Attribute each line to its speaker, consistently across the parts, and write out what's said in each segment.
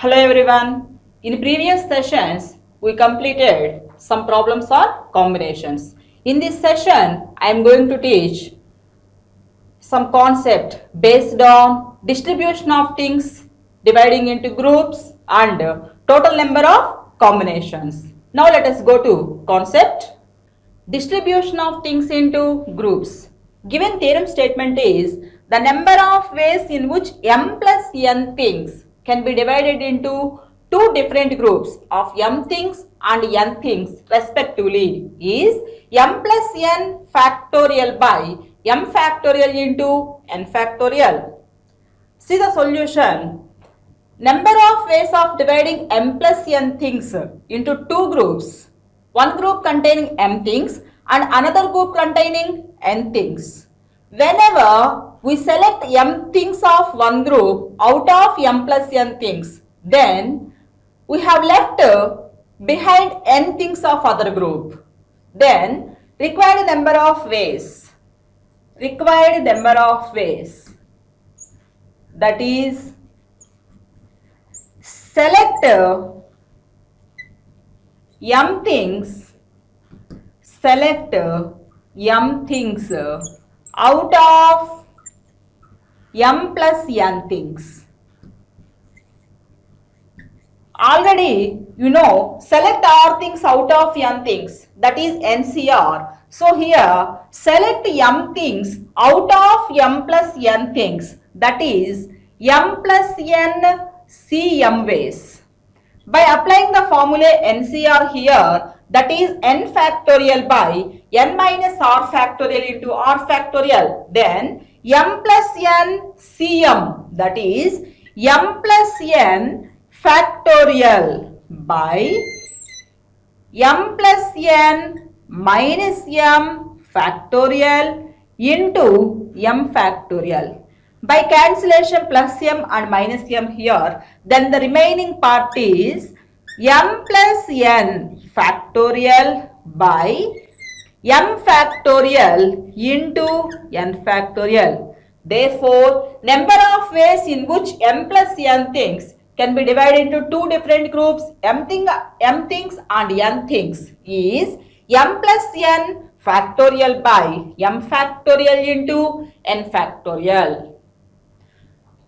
Speaker 1: Hello everyone. In previous sessions, we completed some problems or combinations. In this session, I am going to teach some concept based on distribution of things, dividing into groups and total number of combinations. Now let us go to concept. Distribution of things into groups. Given theorem statement is the number of ways in which m plus n things can be divided into two different groups of m things and n things respectively is m plus n factorial by m factorial into n factorial. See the solution. Number of ways of dividing m plus n things into two groups. One group containing m things and another group containing n things. Whenever we select m things of one group out of m plus n things, then we have left behind n things of other group. Then required number of ways. That is, select m things out of m plus n things. Already you know, select r things out of n things, that is NCR. So here select m things out of m plus n things, that is m plus n cm ways. By applying the formula NCR here, that is n factorial by n minus r factorial into r factorial, then m plus n cm, that is m plus n factorial by m plus n minus m factorial into m factorial. By cancellation plus m and minus m here, then the remaining part is m plus n factorial by m factorial into n factorial. Therefore, number of ways in which m plus n things can be divided into two different groups, m things and n things, is m plus n factorial by m factorial into n factorial.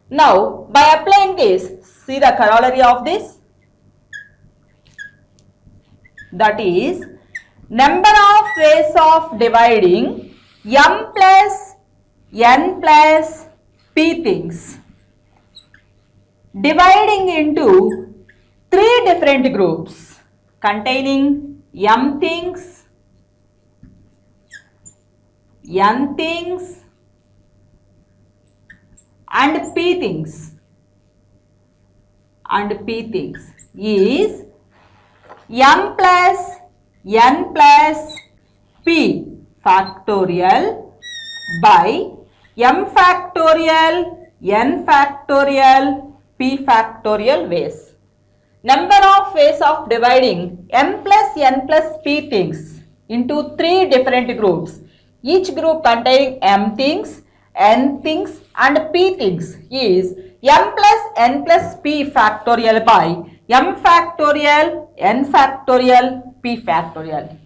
Speaker 1: Now, by applying this, see the corollary of this. That is, number of ways of dividing m plus n plus p things, dividing into three different groups containing m things, n things and p things is m plus n plus p factorial by m factorial n factorial p factorial ways. Number of ways of dividing m plus n plus p things into three different groups, each group containing m things, n things and p things, is m plus n plus p factorial by m factorial n factorial p factorial.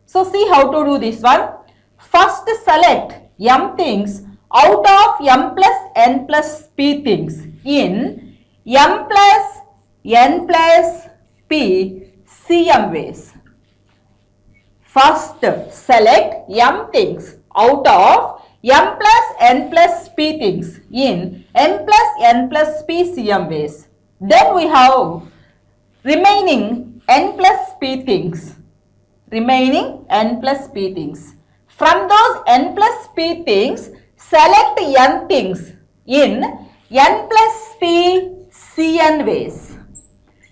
Speaker 1: So see how to do this one. First select m things out of m plus n plus p things in m plus n plus p cm ways. First select m things out of m plus n plus p things in m plus n plus p cm ways. Then we have remaining n plus p things. From those n plus p things, select n things in n plus p cn ways.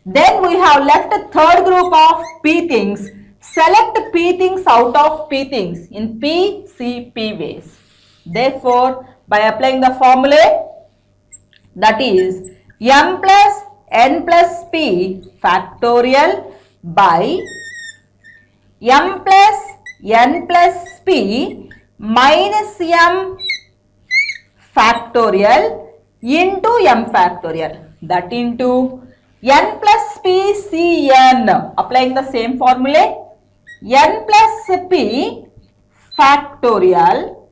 Speaker 1: Then we have left a third group of p things. Select p things out of p things in p, c, p ways. Therefore, by applying the formula, that is m plus n plus p factorial by m plus n plus p minus m factorial into m factorial, that into n plus p cn, applying the same formula, n plus p factorial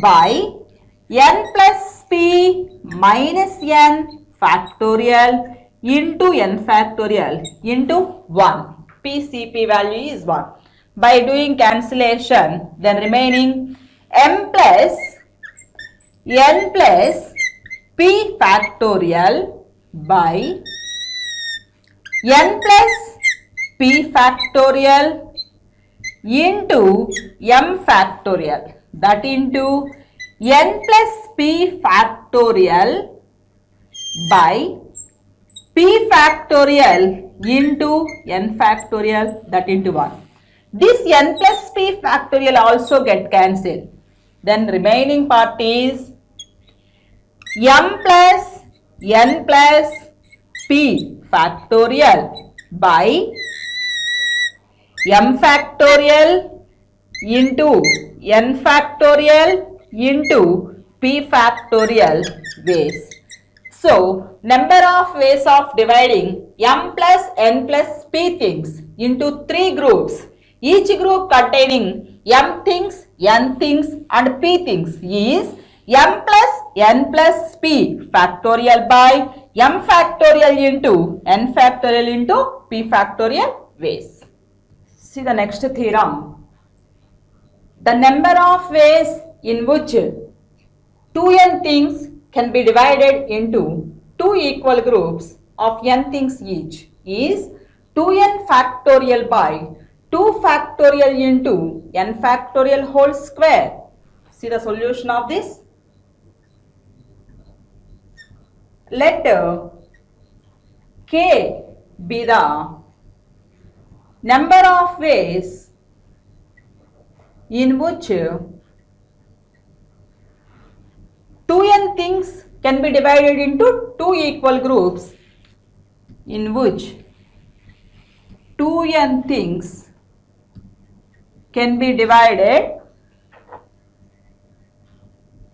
Speaker 1: by n plus p minus n factorial into n factorial into 1. PCP value is 1. By doing cancellation, then remaining m plus n plus p factorial by n plus p factorial into m factorial, that into n plus p factorial by p factorial into n factorial, that into 1. This n plus p factorial also get cancelled. Then remaining part is m plus n plus p factorial by m factorial into n factorial into p factorial ways. So, number of ways of dividing m plus n plus p things into 3 groups, each group containing m things, n things and p things is m plus n plus p factorial by m factorial into n factorial into p factorial ways. See the next theorem. The number of ways in which 2n things can be divided into 2 equal groups of n things each is 2n factorial by 2 factorial into n factorial whole square. See the solution of this. Let k be the number of ways in which 2n things can be divided into 2 equal groups, in which 2n things can be divided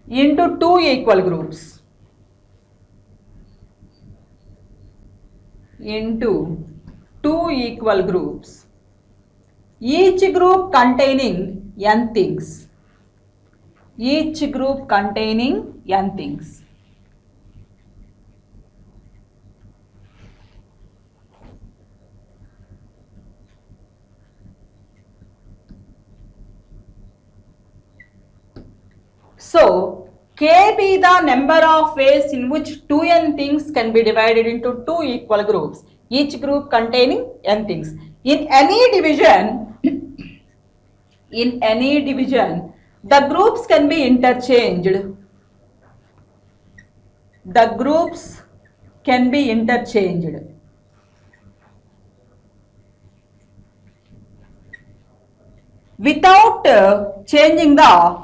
Speaker 1: into 2 equal groups, into 2 equal groups, each group containing n things, each group containing n things. So, k be the number of ways in which 2n things can be divided into 2 equal groups, each group containing n things. In any division, the groups can be interchanged. The groups can be interchanged. Without changing the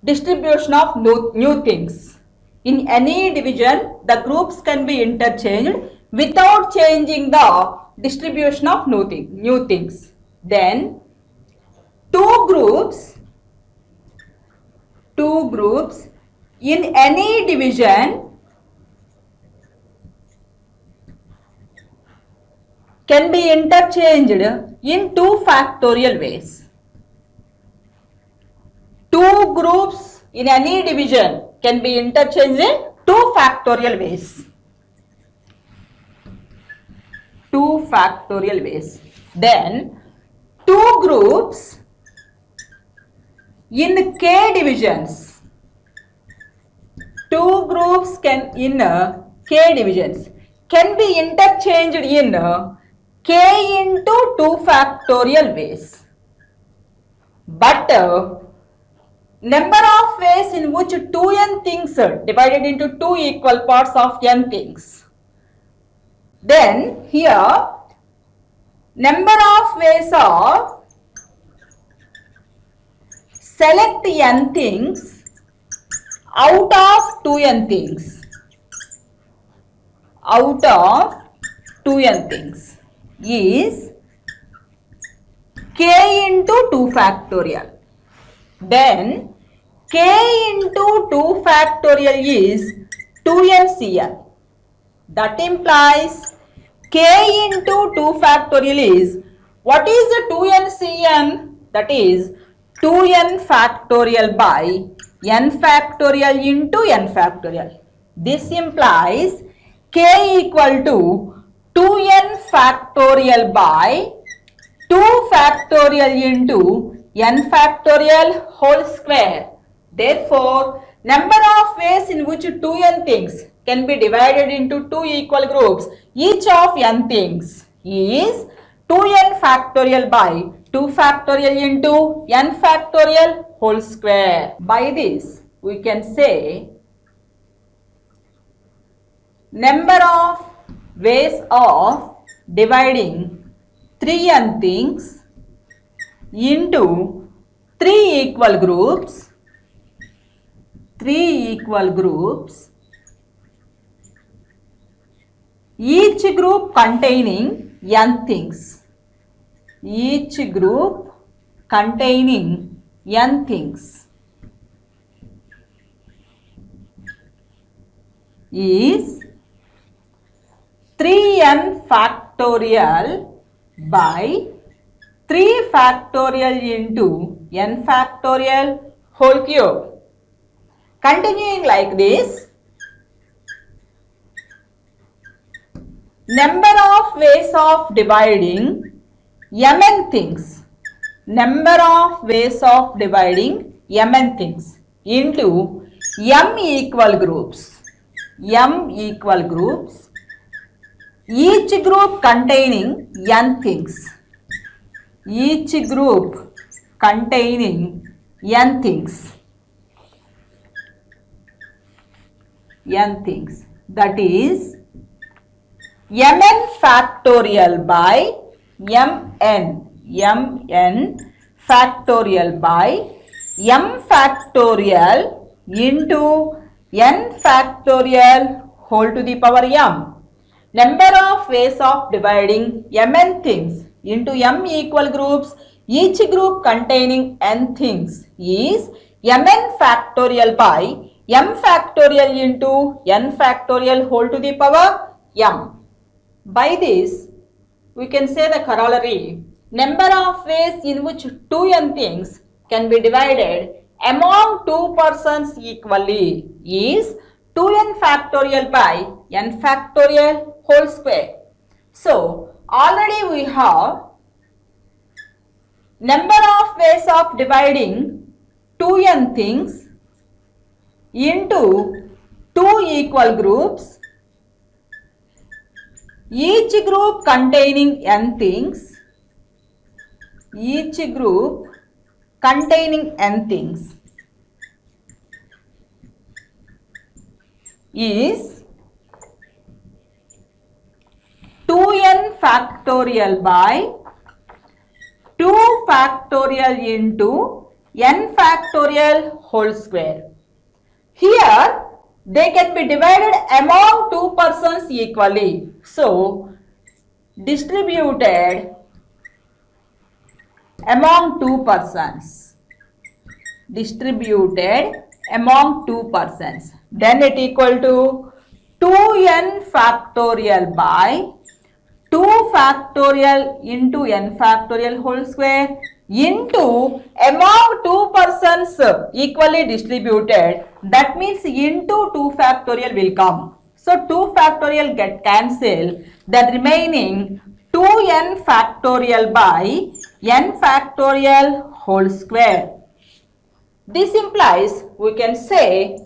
Speaker 1: distribution of new things. In any division, the groups can be interchanged without changing the distribution of new things. Then, two groups in any division can be interchanged in 2 factorial ways. Two groups in any division can be interchanged in 2 factorial ways. 2 factorial ways. Then, two groups in k divisions. Two groups in k divisions can be interchanged in k into 2 factorial ways. But number of ways in which 2n things are divided into 2 equal parts of n things. Then here number of ways of select n things out of 2n things. Out of 2n things is k into 2 factorial. Then k into 2 factorial is 2n Cn. That implies k into 2 factorial is, what is the 2n cn? That is 2n factorial by n factorial into n factorial. This implies k equal to 2n factorial by 2 factorial into n factorial whole square. Therefore, number of ways in which 2n things can be divided into 2 equal groups, each of n things, is 2n factorial by 2 factorial into n factorial whole square. By this, we can say number of ways of dividing 3n things into 3 equal groups, each group containing n things, each group containing n things is 3n factorial by 3 factorial into n factorial whole cube. Continuing like this, number of ways of dividing mn things, number of ways of dividing mn things into m equal groups, each group containing n things, each group containing n things, that is mn factorial by mn factorial by m factorial into n factorial whole to the power m. Number of ways of dividing mn things into m equal groups, each group containing n things, is mn factorial by m factorial into n factorial whole to the power m. By this, we can say the corollary, number of ways in which 2n things can be divided among 2 persons equally is 2n factorial by n factorial whole square. So, already we have number of ways of dividing 2n things into 2 equal groups, each group containing n things, each group containing n things is 2n factorial by 2 factorial into n factorial whole square. Here, they can be divided among 2 persons equally. So, distributed among 2 persons. Then it equal to 2n factorial by 2 factorial into n factorial whole square into among 2 persons equally distributed. That means into 2 factorial will come. So 2 factorial get cancelled. The remaining 2n factorial by n factorial whole square. This implies we can say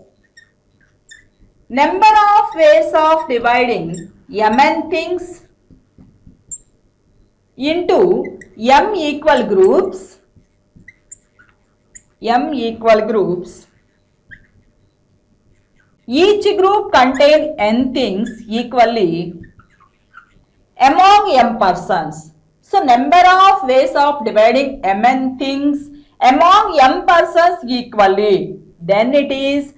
Speaker 1: number of ways of dividing mn things into m equal groups, each group contain n things equally among m persons. So, number of ways of dividing mn things among m persons equally. Then it is,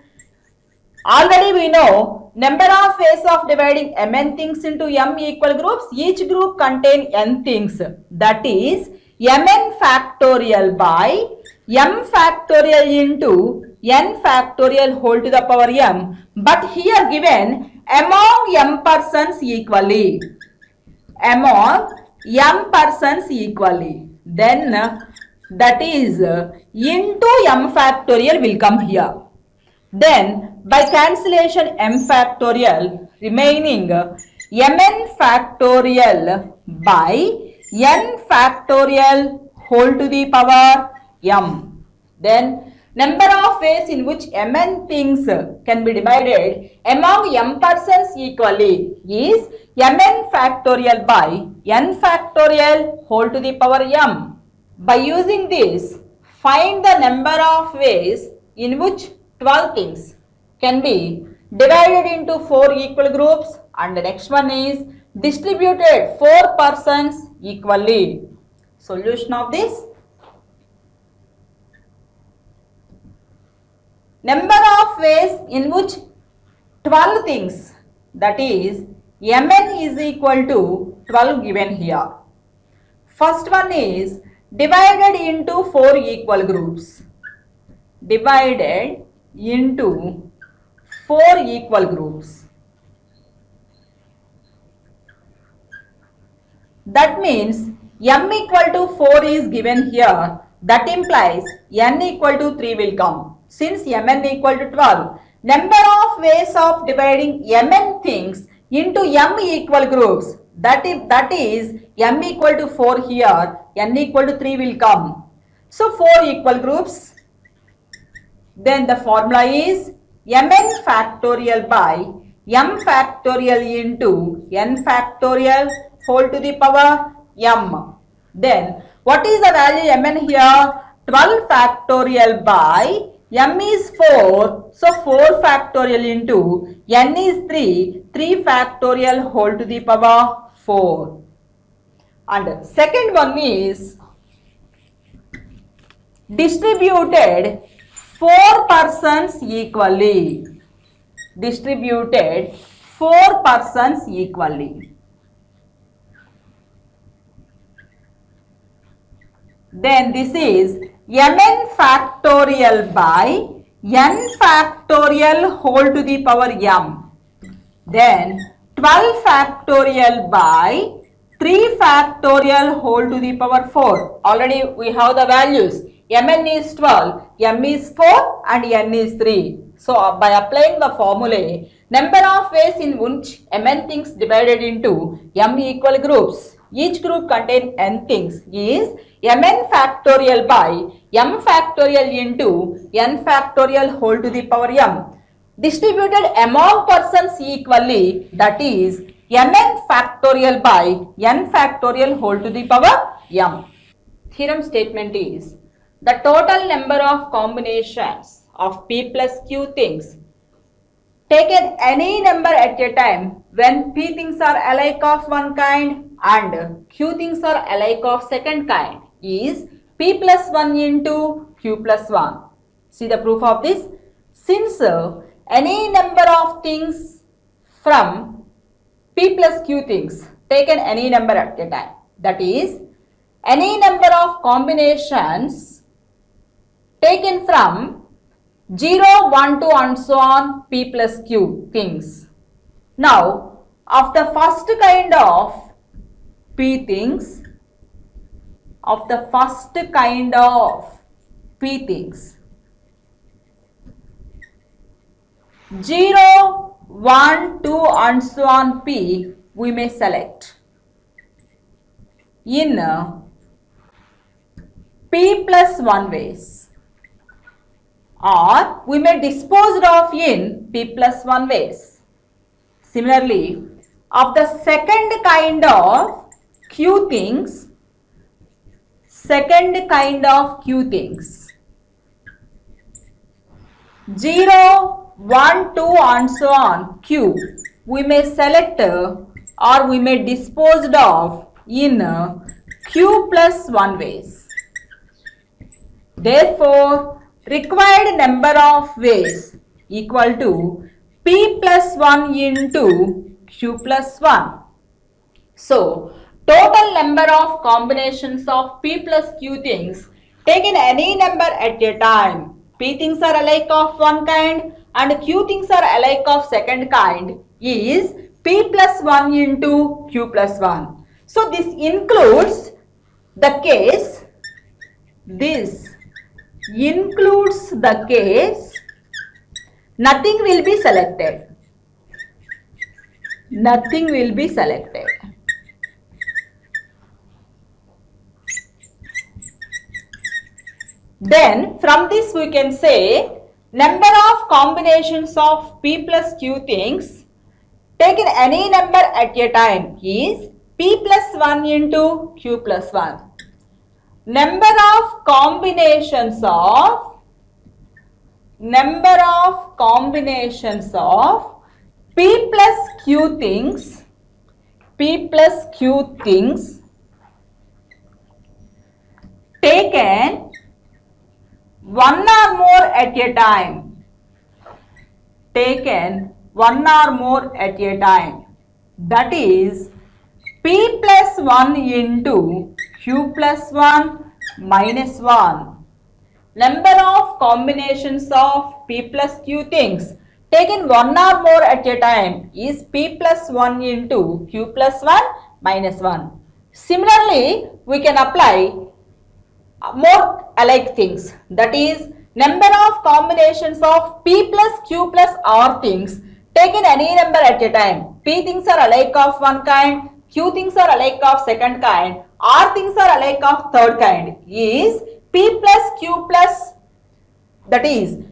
Speaker 1: already we know, number of ways of dividing mn things into m equal groups, each group contain n things. That is mn factorial by m factorial into n factorial whole to the power m. But here given among m persons equally. among m persons equally. Then that is into m factorial will come here. Then by cancellation m factorial remaining mn factorial by n factorial whole to the power m. Then number of ways in which mn things can be divided among m persons equally is mn factorial by n factorial whole to the power m. By using this, find the number of ways in which 12 things can be divided into 4 equal groups, and the next one is distributed 4 persons equally. Solution of this: number of ways in which 12 things, that is mn is equal to 12 given here. First one is divided into 4 equal groups. Divided into 4 equal groups. That means m equal to 4 is given here. That implies n equal to 3 will come. Since mn equal to 12, number of ways of dividing mn things into m equal groups. That is m equal to 4 here, n equal to 3 will come. So 4 equal groups. Then the formula is mn factorial by m factorial into n factorial whole to the power m. Then what is the value mn here? 12 factorial by m is 4. So 4 factorial into n is 3. 3 factorial whole to the power 4. And second one is distributed 4 persons equally. Distributed 4 persons equally. Then this is mn factorial by n factorial whole to the power m. Then 12 factorial by 3 factorial whole to the power 4. Already we have the values. Mn is 12, m is 4 and n is 3. So by applying the formula, number of ways in which mn things divided into m equal groups. Each group contain n things is mn factorial by m factorial into n factorial whole to the power m. Distributed among persons equally, that is mn factorial by n factorial whole to the power m. Theorem statement is the total number of combinations of p plus q things taken any number at a time when p things are alike of one kind and q things are alike of second kind is p plus 1 into q plus 1. See the proof of this? Since any number of things from p plus q things taken any number at a time, that is any number of combinations taken from 0, 1, 2 and so on p plus q things. Now of the first kind of p things, of the first kind of p things, 0, 1, 2 and so on p we may select in p plus 1 ways, or we may dispose of in p plus 1 ways. Similarly, of the second kind of q things, 0, 1, 2 and so on q we may select or we may dispose of in q plus 1 ways. Therefore, required number of ways equal to p plus 1 into q plus 1. So, total number of combinations of p plus q things taken any number at a time. P things are alike of one kind and q things are alike of second kind is p plus 1 into q plus 1. So this includes the case, this includes the case, nothing will be selected. Nothing will be selected. Then from this we can say number of combinations of P plus Q things taken any number at a time is P plus 1 into Q plus 1. Number of combinations of P plus Q things taken one or more at a time. That is P plus 1 into Q plus 1 minus 1. Number of combinations of P plus Q things taken one or more at a time is P plus 1 into Q plus 1 minus 1. Similarly, we can apply more alike things. That is, number of combinations of P plus Q plus R things taken any number at a time. P things are alike of one kind, Q things are alike of second kind, R things are alike of third kind is P plus Q plus, that is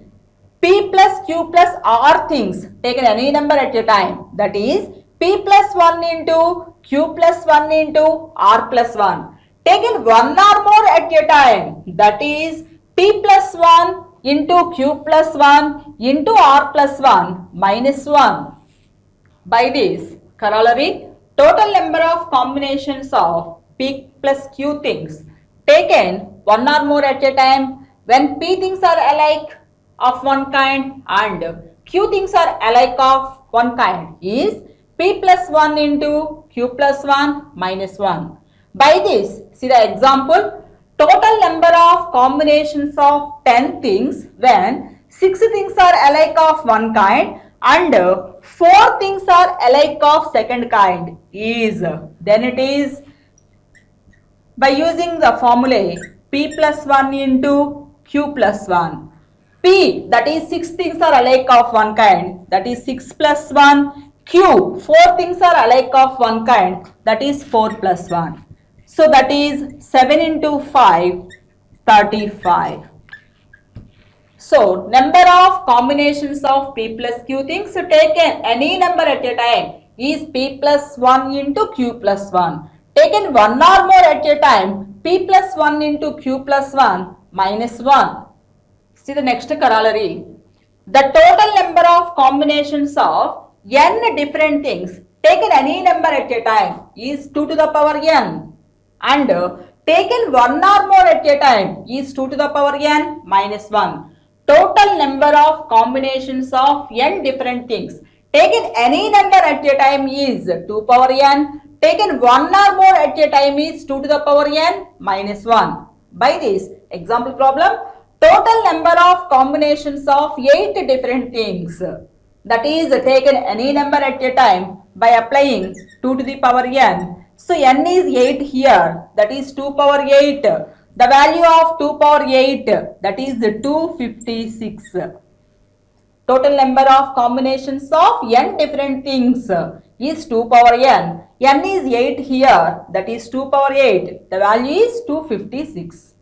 Speaker 1: P plus Q plus R things taken any number at a time, that is P plus 1 into Q plus 1 into R plus 1 taken one or more at a time, that is P plus 1 into Q plus 1 into R plus 1 minus 1. By this corollary, total number of combinations of P plus Q things taken one or more at a time when P things are alike of one kind and Q things are alike of one kind is P plus 1 into Q plus 1 minus 1. By this, see the example, total number of combinations of 10 things when 6 things are alike of one kind and 4 things are alike of second kind is, then it is by using the formula P plus 1 into Q plus 1. P, that is 6 things are alike of one kind, that is 6 plus 1. Q, 4 things are alike of one kind, that is 4 plus 1. So that is 7 into 5, 35. So number of combinations of P plus Q things taken any number at a time is P plus 1 into Q plus 1. Taken one or more at a time, P plus 1 into Q plus 1 minus 1. See the next corollary. The total number of combinations of n different things taken any number at a time is 2 to the power n. And taken one or more at a time is 2 to the power n minus 1. Total number of combinations of n different things taken any number at a time is 2 power n. Taken one or more at a time is 2 to the power n minus 1. By this example problem, total number of combinations of 8 different things, that is taken any number at a time by applying 2 to the power n. So n is 8 here, that is 2 power 8. The value of 2 power 8, that is 256. Total number of combinations of n different things is 2 power n. N is 8 here, that is 2 power 8. The value is 256.